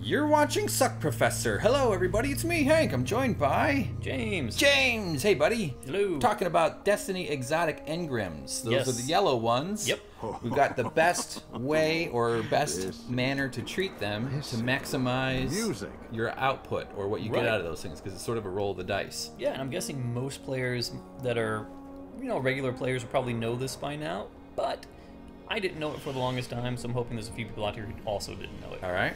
You're watching Suckprofessor. Hello, everybody. It's me, Hank. I'm joined by James. James. Hey, buddy. Hello. We're talking about Destiny exotic Engrams. Those Yes. are the yellow ones. Yep. We've got the best way or best manner to treat them to maximize your output or what you get out of those things, because it's sort of a roll of the dice. Yeah, and I'm guessing most players that are, regular players will probably know this by now, but I didn't know it for the longest time, so I'm hoping there's a few people out here who also didn't know it. All right.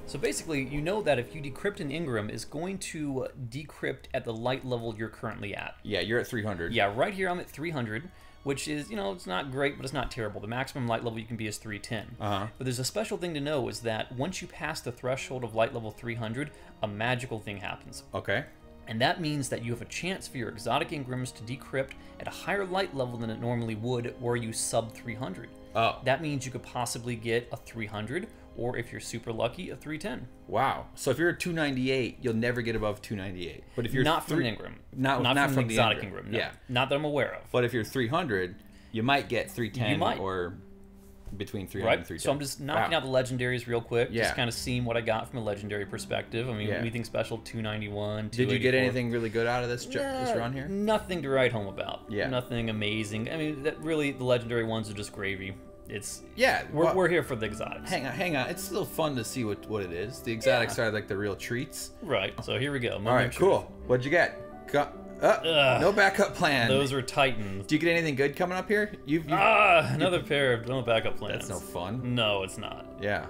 So basically, you know that if you decrypt an Engram, it's going to decrypt at the light level you're currently at. Yeah, you're at 300. Yeah, right here I'm at 300, which is, it's not great, but it's not terrible. The maximum light level you can be is 310. But there's a special thing to know is that once you pass the threshold of light level 300, a magical thing happens. Okay. And that means that you have a chance for your exotic Engrams to decrypt at a higher light level than it normally would, were you sub 300. Oh. That means you could possibly get a 300, or if you're super lucky, a 310. Wow. So if you're at 298, you'll never get above 298. But if you're not from an Engram. Not from the the exotic Engram. Engram. No. Yeah. Not that I'm aware of. But if you're 300, you might get 310 You might. or between 300 and 310. So I'm just knocking out the legendaries real quick, Yeah. just kind of seeing what I got from a legendary perspective. I mean, anything special, 291, 284. Did you get anything really good out of this run here? Nothing to write home about. Yeah. Nothing amazing. I mean, really, the legendary ones are just gravy. We're here for the exotics. Hang on. It's still fun to see what it is. The exotics are like the real treats. Right. So here we go. All right, cool. What'd you get? No backup plan. Those were Titans. Do you get anything good coming up here? Another pair of no backup plans. That's no fun. No, it's not. Yeah.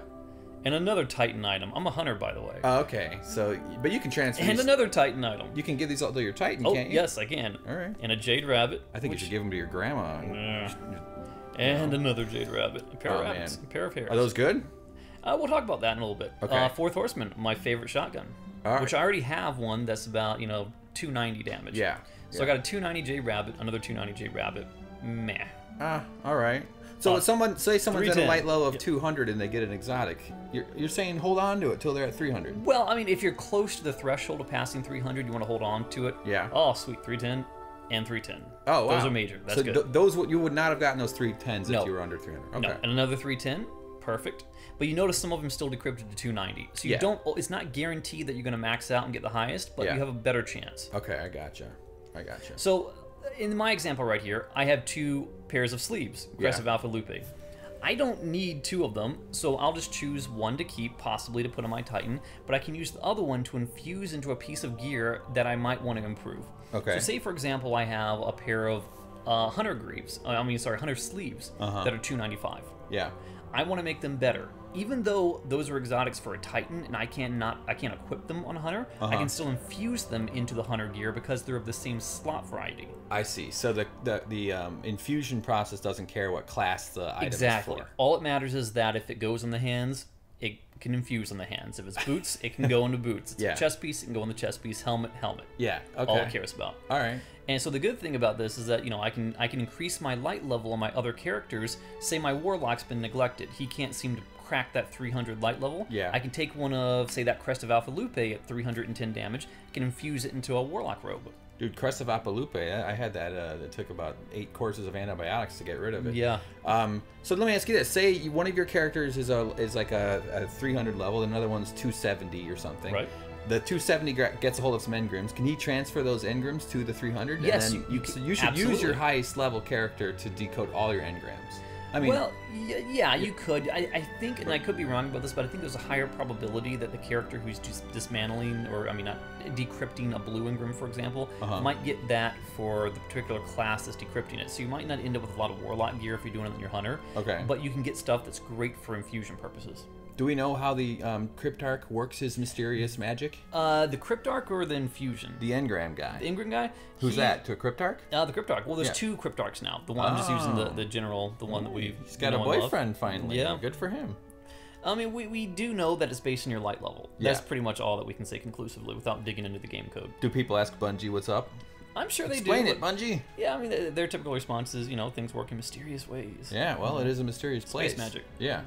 And another Titan item. I'm a hunter, by the way. Oh, okay. So, but you can transfer. And another Titan item. You can give these all to your Titan, can't you? Yes, I can. All right. And a Jade Rabbit. I think you should give them to your grandma. And another Jade Rabbit. A pair of rabbits. A pair of hares. Are those good? We'll talk about that in a little bit. Okay. Fourth Horseman, my favorite shotgun. Which I already have one that's about, 290 damage. Yeah. So I got a 290 Jade Rabbit, another 290 Jade Rabbit. Meh. All right. So someone's at a light level of 200 and they get an exotic. You're saying hold on to it till they're at 300. Well, I mean, if you're close to the threshold of passing 300, you want to hold on to it. Yeah. Oh, sweet. 310 and 310. Oh, wow. Those are major. That's good. Those you would not have gotten those 310s if you were under 300. Okay. No. And another 310. Perfect. But you notice some of them still decrypted to 290. So you don't. It's not guaranteed that you're going to max out and get the highest, but you have a better chance. Okay, I gotcha. So, in my example right here, I have two pairs of sleeves, Crest of Alpha Lupe. I don't need two of them, so I'll just choose one to keep, possibly to put on my Titan, but I can use the other one to infuse into a piece of gear that I might want to improve. Okay. So say, for example, I have a pair of hunter sleeves that are 295. Yeah. I want to make them better. Even though those are exotics for a Titan, and I can't equip them on a Hunter, I can still infuse them into the Hunter gear because they're of the same slot variety. I see. So the infusion process doesn't care what class the item is for. All it matters is that if it goes on the hands, it can infuse on the hands. If it's boots, it can go into boots. It's a chest piece, it can go on the chest piece. Helmet. Yeah. Okay. All it cares about. All right. And so the good thing about this is that I can increase my light level on my other characters. Say my Warlock's been neglected. He can't seem to crack that 300 light level. Yeah. I can take one of, say, that Crest of Alpha Lupe at 310 damage. I can infuse it into a Warlock robe. Dude, Crest of Alpha Lupe, I had that. It took about 8 courses of antibiotics to get rid of it. Yeah. So let me ask you this: say one of your characters is like a 300 level, another one's 270 or something. Right. The 270 gets a hold of some Engrams. Can he transfer those Engrams to the 300? Yes. And then you should use your highest level character to decode all your Engrams. I mean, well, yeah, you could. I think, and I could be wrong about this, but I think there's a higher probability that the character who's just dismantling, or not decrypting a blue Engram, for example, might get that for the particular class that's decrypting it. So you might not end up with a lot of Warlock gear if you're doing it on your Hunter. Okay. But you can get stuff that's great for infusion purposes. Do we know how the Cryptarch works his mysterious magic? The Cryptarch or the infusion? The Engram guy. The Engram guy? Who's that? To a Cryptarch? The Cryptarch. Well, there's two Cryptarchs now. The one I'm just using the general, the one that we've. He's got a boyfriend finally. Yeah. Good for him. I mean, we do know that it's based on your light level. That's pretty much all that we can say conclusively without digging into the game code. Do people ask Bungie what's up? I'm sure they do. Explain it, Bungie. Yeah, I mean, their typical response is, things work in mysterious ways. Yeah, well, it is a mysterious place. Space magic. Yeah.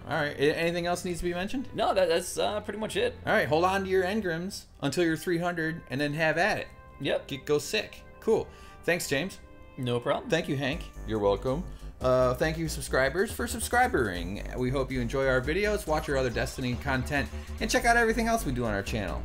All right. Anything else needs to be mentioned? No, that's pretty much it. All right, hold on to your Engrams until you're 300, and then have at it. Yep. Go sick. Cool. Thanks, James. No problem. Thank you, Hank. You're welcome. Thank you, subscribers, for subscribing. We hope you enjoy our videos, watch our other Destiny content, and check out everything else we do on our channel.